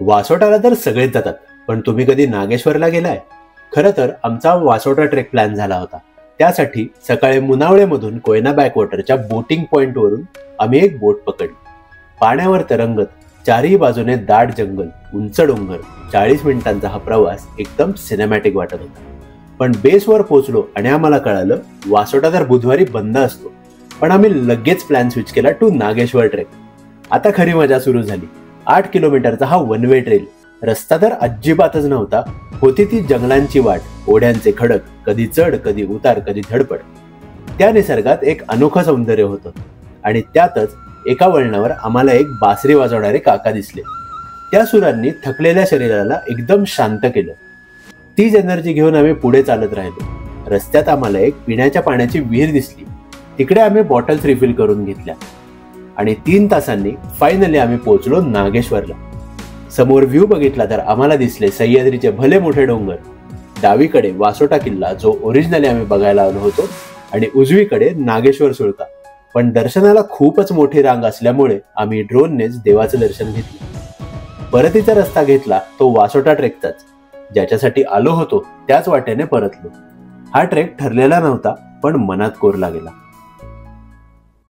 वासोटाला तर सगळेच जातात, पण तुम्ही कधी नागेश्वरला गेलाय? खरं तर आमचा वासोटा ट्रेक प्लॅन झाला होता. त्यासाठी सकाळी मुनावळेमधून कोयना बॅकवॉटरच्या बोटिंग पॉइंटवरून आम्ही एक बोट पकडली. पाण्यावर तरंगत चारही बाजूने दाट जंगल, उंच डोंगर, 40 मिनिटांचा हा प्रवास एकदम सिनेमॅटिक वाटत होता. पण बेसवर पोहोचलो आणि आम्हाला कळालं वासोटा तर बुधवारी बंद असतो. पण आम्ही लगेच प्लॅन स्विच केला टू नागेश्वर ट्रेक. आता खरी मजा सुरू झाली. 8 किलोमीटरचा हा वन वे ट्रेल. रस्ता तर अजिबातच नव्हता. होती ती जंगलांची वाट, ओढ्यांचे खडक, कधी चढ कधी उतार कधी धडपड. त्या निसर्गात एक अनोखं सौंदर्य होतं. आणि त्यातच एका वळणावर आम्हाला एक बासरी वाजवणारे काका दिसले. त्या सुरांनी थकलेल्या शरीराला एकदम शांत केलं. तीच एनर्जी घेऊन आम्ही पुढे चालत राहिलो. रस्त्यात आम्हाला एक पिण्याच्या पाण्याची विहीर दिसली. तिकडे आम्ही बॉटल्स रिफिल करून घेतल्या आणि 3 तासांनी फायनली आम्ही पोहोचलो नागेश्वरला. समोर व्ह्यू बघितला तर आम्हाला दिसले सह्याद्रीचे भले मोठे डोंगर, डावीकडे वासोटा किल्ला जो ओरिजिनली आम्ही बघायला आलो होतो, आणि उजवीकडे नागेश्वर सुळका. पण दर्शनाला खूपच मोठी रांग असल्यामुळे आम्ही ड्रोननेच देवाचं दर्शन घेतलं. परतीचा रस्ता घेतला तो वासोटा ट्रेकचाच. ज्याच्यासाठी आलो होतो त्याच वाटेने परतलो. हा ट्रेक ठरलेला नव्हता, पण मनात कोरला गेला.